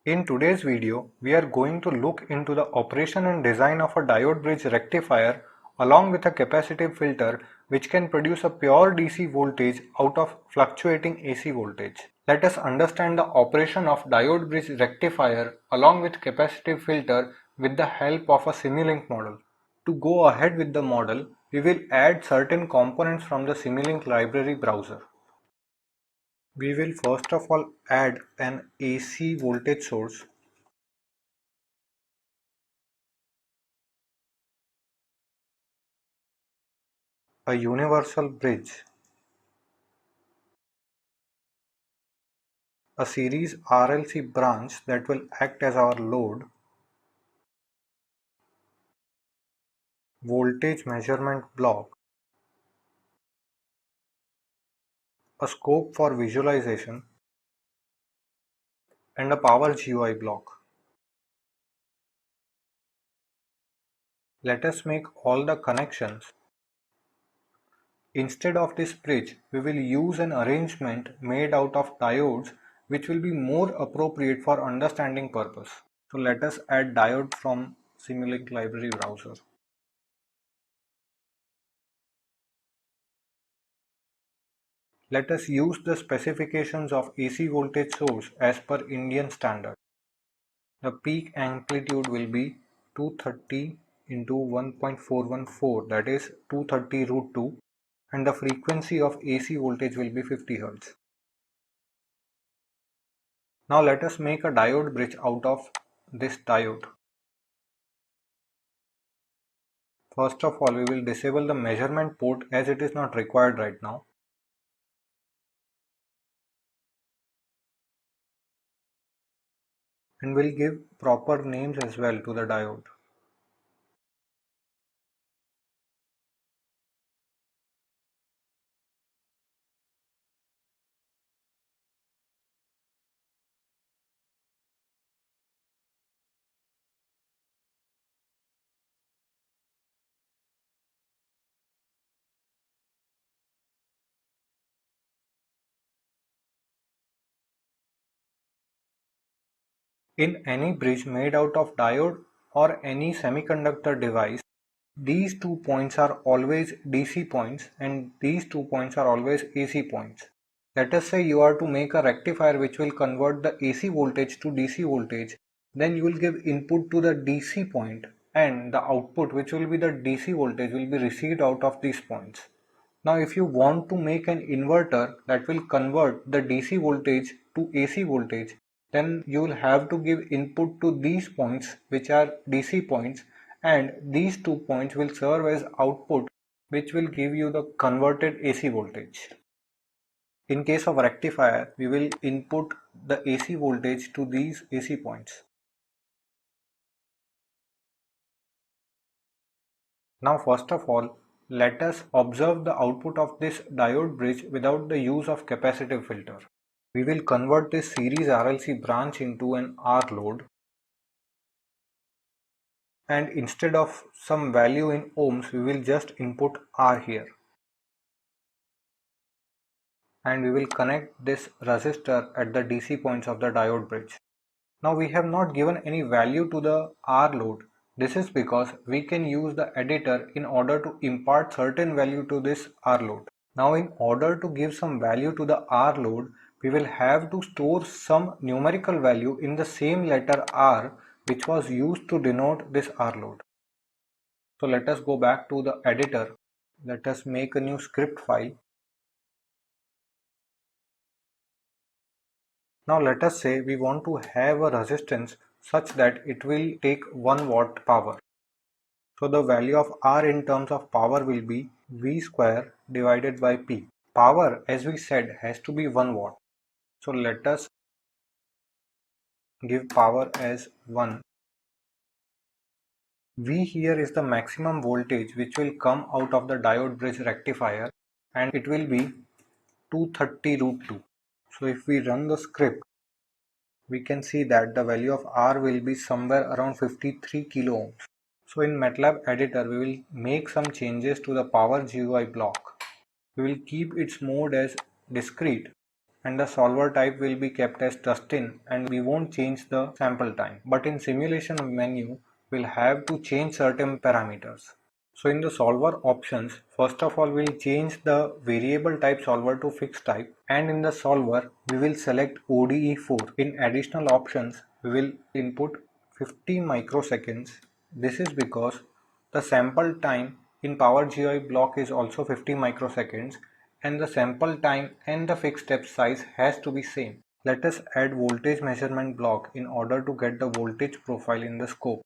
In today's video, we are going to look into the operation and design of a diode bridge rectifier along with a capacitive filter which can produce a pure DC voltage out of fluctuating AC voltage. Let us understand the operation of diode bridge rectifier along with capacitive filter with the help of a Simulink model. To go ahead with the model, we will add certain components from the Simulink library browser. We will first of all add an AC voltage source, a universal bridge, a series RLC branch that will act as our load, voltage measurement block, a scope for visualization, and a power GUI block. Let us make all the connections. Instead of this bridge, we will use an arrangement made out of diodes which will be more appropriate for understanding purpose. So let us add diode from Simulink library browser. Let us use the specifications of AC voltage source as per Indian standard. The peak amplitude will be 230 into 1.414, that is 230 root 2, and the frequency of AC voltage will be 50 Hz. Now let us make a diode bridge out of this diode. First of all, we will disable the measurement port as it is not required right now. And we'll give proper names as well to the diode. In any bridge made out of diode or any semiconductor device, these 2 points are always DC points and these 2 points are always AC points. Let us say you are to make a rectifier which will convert the AC voltage to DC voltage, then you will give input to the DC point and the output, which will be the DC voltage, will be received out of these points. Now if you want to make an inverter that will convert the DC voltage to AC voltage, then you will have to give input to these points which are DC points, and these 2 points will serve as output which will give you the converted AC voltage. In case of rectifier, we will input the AC voltage to these AC points. Now first of all, let us observe the output of this diode bridge without the use of capacitive filter. We will convert this series RLC branch into an R load, and instead of some value in ohms, we will just input R here. And we will connect this resistor at the DC points of the diode bridge. Now we have not given any value to the R load. This is because we can use the editor in order to impart certain value to this R load. Now in order to give some value to the R load, we will have to store some numerical value in the same letter R which was used to denote this R load. So let us go back to the editor. Let us make a new script file. Now let us say we want to have a resistance such that it will take 1 watt power. So the value of R in terms of power will be V square divided by P. Power, as we said, has to be 1 watt. So let us give power as 1. V here is the maximum voltage which will come out of the diode bridge rectifier, and it will be 230 root 2. So if we run the script, we can see that the value of R will be somewhere around 53 kilo ohms. So in MATLAB editor, we will make some changes to the power GUI block. We will keep its mode as discrete and the solver type will be kept as Justin and we won't change the sample time. But in simulation menu, we'll have to change certain parameters. So in the solver options, first of all we'll change the variable type solver to fixed type, and in the solver we will select ODE4. In additional options we will input 50 microseconds. This is because the sample time in PowerGui block is also 50 microseconds and the sample time and the fixed step size has to be same. Let us add voltage measurement block in order to get the voltage profile in the scope.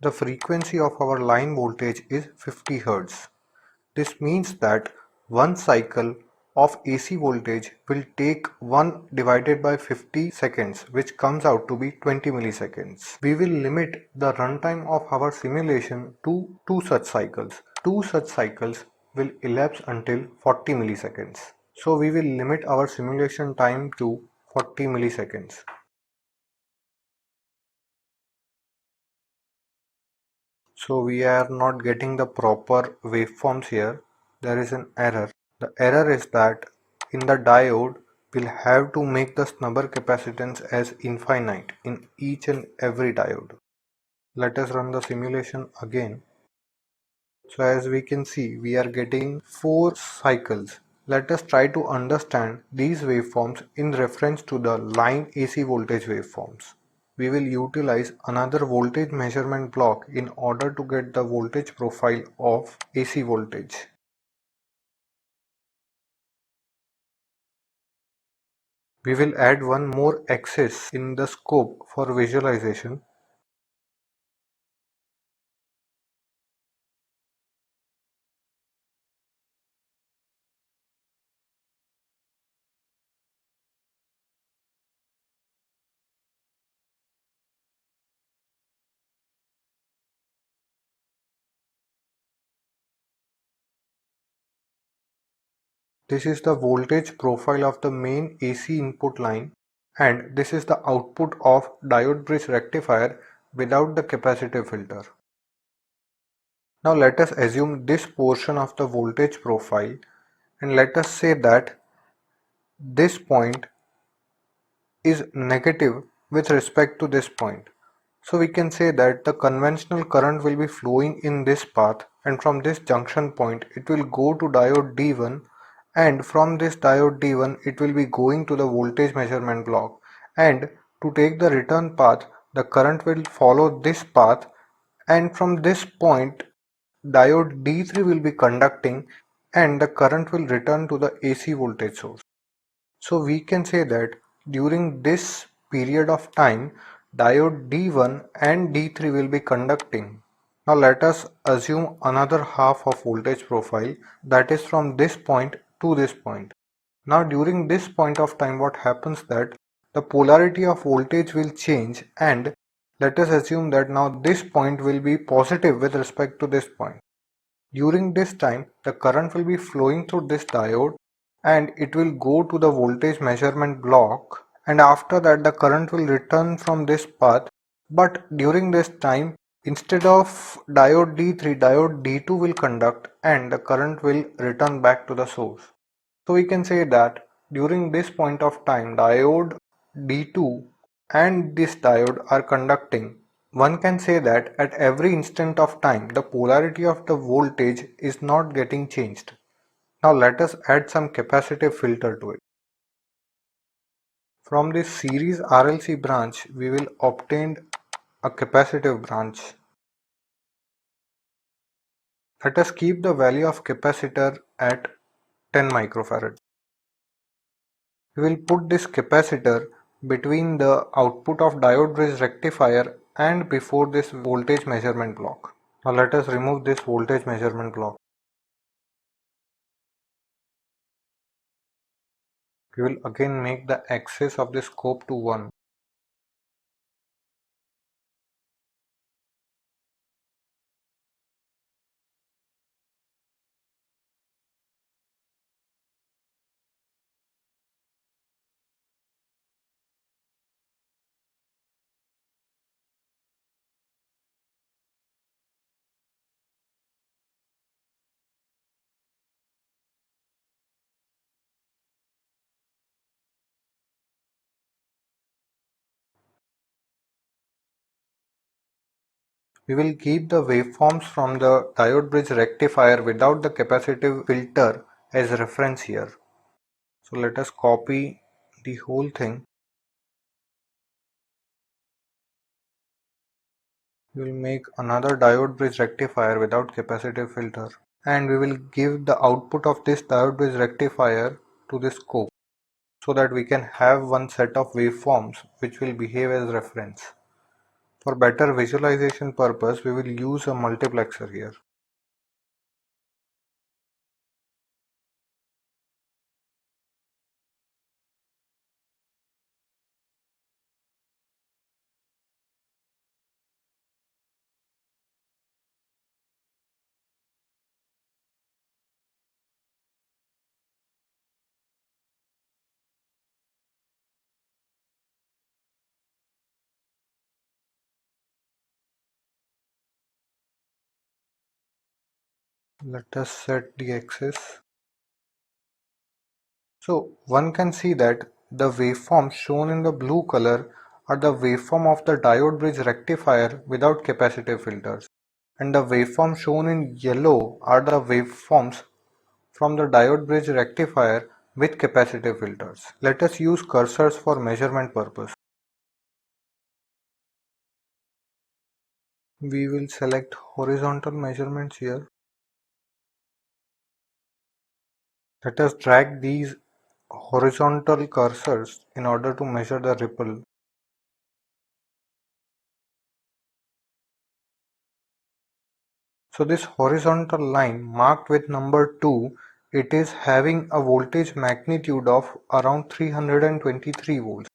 The frequency of our line voltage is 50 Hz. This means that one cycle of AC voltage will take 1 divided by 50 seconds, which comes out to be 20 milliseconds. We will limit the runtime of our simulation to 2 such cycles. 2 such cycles will elapse until 40 milliseconds. So we will limit our simulation time to 40 milliseconds. So we are not getting the proper waveforms here. There is an error. The error is that in the diode we'll have to make the snubber capacitance as infinite in each and every diode. Let us run the simulation again. So as we can see, we are getting 4 cycles. Let us try to understand these waveforms in reference to the line AC voltage waveforms. We will utilize another voltage measurement block in order to get the voltage profile of AC voltage. We will add one more axis in the scope for visualization. This is the voltage profile of the main AC input line, and this is the output of diode bridge rectifier without the capacitive filter. Now let us assume this portion of the voltage profile and let us say that this point is negative with respect to this point. So we can say that the conventional current will be flowing in this path, and from this junction point it will go to diode D1, and from this diode D1 it will be going to the voltage measurement block, and to take the return path the current will follow this path, and from this point diode D3 will be conducting and the current will return to the AC voltage source. So we can say that during this period of time, diode D1 and D3 will be conducting. Now let us assume another half of voltage profile, that is from this point to this point. Now during this point of time, what happens that the polarity of voltage will change, and let us assume that now this point will be positive with respect to this point. During this time, the current will be flowing through this diode and it will go to the voltage measurement block, and after that the current will return from this path, but during this time instead of diode D3, diode D2 will conduct and the current will return back to the source. So we can say that during this point of time diode D2 and this diode are conducting. One can say that at every instant of time the polarity of the voltage is not getting changed. Now let us add some capacitive filter to it. From this series RLC branch we will obtain a capacitive branch. Let us keep the value of capacitor at 10 microfarad. We will put this capacitor between the output of diode bridge rectifier and before this voltage measurement block. Now let us remove this voltage measurement block. We will again make the axis of the scope to 1. We will keep the waveforms from the diode bridge rectifier without the capacitive filter as reference here. So let us copy the whole thing. We will make another diode bridge rectifier without capacitive filter, and we will give the output of this diode bridge rectifier to this scope so that we can have one set of waveforms which will behave as reference. For better visualization purpose, we will use a multiplexer here. Let us set the axis. So one can see that the waveforms shown in the blue color are the waveform of the diode bridge rectifier without capacitive filters, and the waveforms shown in yellow are the waveforms from the diode bridge rectifier with capacitive filters. Let us use cursors for measurement purpose. We will select horizontal measurements here. Let us drag these horizontal cursors in order to measure the ripple. So this horizontal line marked with number 2, it is having a voltage magnitude of around 323 volts,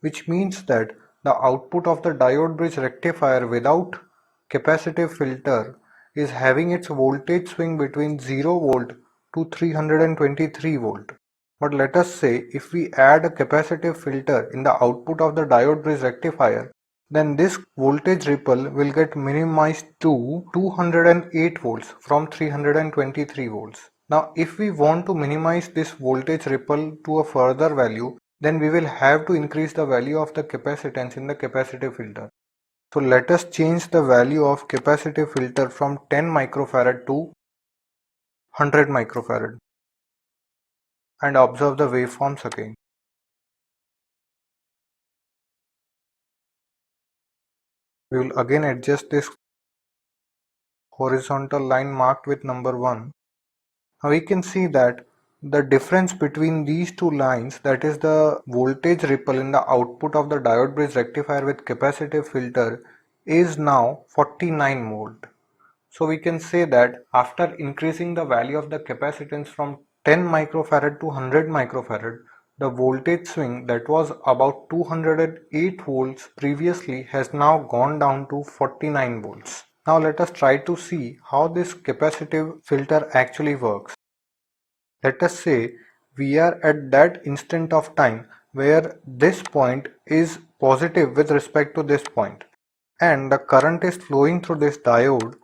which means that the output of the diode bridge rectifier without capacitive filter is having its voltage swing between 0 volt to 323 volt. But let us say if we add a capacitive filter in the output of the diode bridge rectifier, then this voltage ripple will get minimized to 208 volts from 323 volts. Now if we want to minimize this voltage ripple to a further value, then we will have to increase the value of the capacitance in the capacitive filter. So let us change the value of capacitive filter from 10 microfarad to 100 microfarad and observe the waveforms again. We will again adjust this horizontal line marked with number 1. Now we can see that the difference between these two lines, that is the voltage ripple in the output of the diode bridge rectifier with capacitive filter, is now 49 volt. So we can say that after increasing the value of the capacitance from 10 microfarad to 100 microfarad, the voltage swing that was about 208 volts previously has now gone down to 49 volts. Now let us try to see how this capacitive filter actually works. Let us say we are at that instant of time where this point is positive with respect to this point, and the current is flowing through this diode,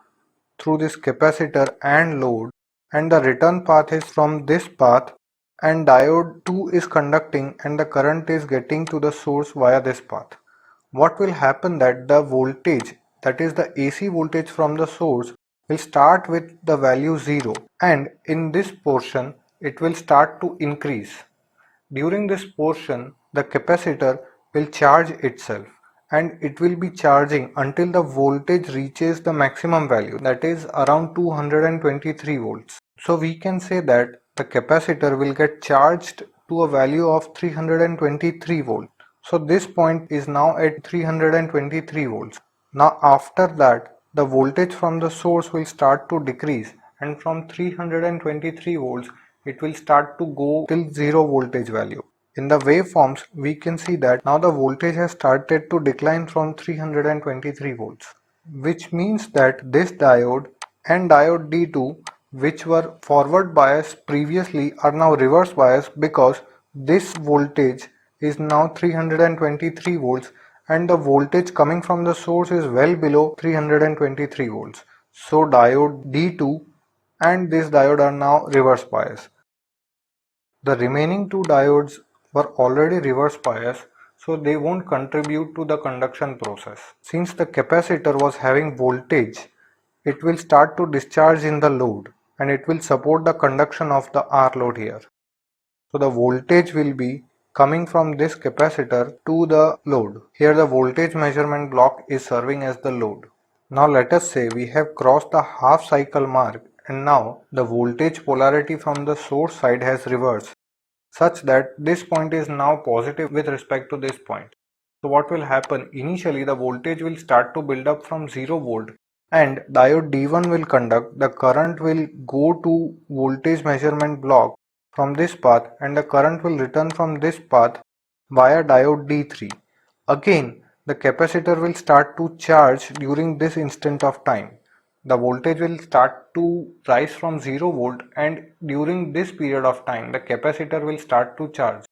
through this capacitor and load, and the return path is from this path, and diode 2 is conducting and the current is getting to the source via this path. What will happen that the voltage, that is the AC voltage from the source, will start with the value 0, and in this portion it will start to increase. During this portion, the capacitor will charge itself, and it will be charging until the voltage reaches the maximum value, that is around 223 volts. So we can say that the capacitor will get charged to a value of 323 volts. So this point is now at 323 volts. Now after that, the voltage from the source will start to decrease, and from 323 volts it will start to go till 0 voltage value. In the waveforms, we can see that now the voltage has started to decline from 323 volts, which means that this diode and diode D2, which were forward bias previously, are now reverse bias because this voltage is now 323 volts and the voltage coming from the source is well below 323 volts. So diode D2 and this diode are now reverse bias. The remaining two diodes were already reverse bias, so they won't contribute to the conduction process. Since the capacitor was having voltage, it will start to discharge in the load and it will support the conduction of the R load here. So the voltage will be coming from this capacitor to the load. Here the voltage measurement block is serving as the load. Now let us say we have crossed the half cycle mark and now the voltage polarity from the source side has reversed, such that this point is now positive with respect to this point. So what will happen, initially the voltage will start to build up from 0 volt and diode D1 will conduct, the current will go to voltage measurement block from this path and the current will return from this path via diode D3. Again, the capacitor will start to charge during this instant of time. The voltage will start to rise from 0 volt and during this period of time the capacitor will start to charge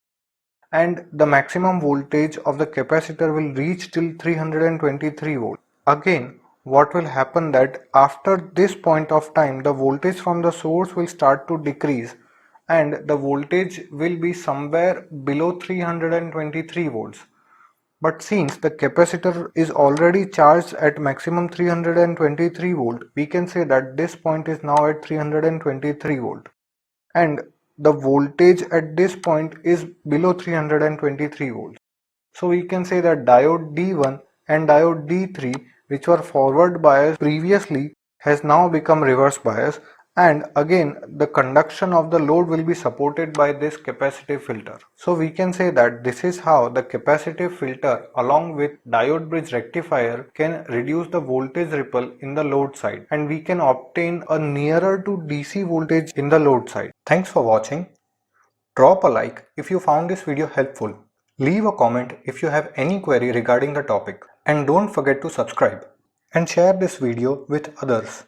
and the maximum voltage of the capacitor will reach till 323 volt. Again, what will happen that after this point of time the voltage from the source will start to decrease and the voltage will be somewhere below 323 volts. But since the capacitor is already charged at maximum 323 volt, we can say that this point is now at 323 volt and the voltage at this point is below 323 volts. So we can say that diode D1 and diode D3, which were forward bias previously, has now become reverse bias, and again the conduction of the load will be supported by this capacitive filter. So we can say that this is how the capacitive filter along with diode bridge rectifier can reduce the voltage ripple in the load side and we can obtain a nearer to DC voltage in the load side. Thanks for watching. Drop a like if you found this video helpful. Leave a comment if you have any query regarding the topic. And don't forget to subscribe and share this video with others.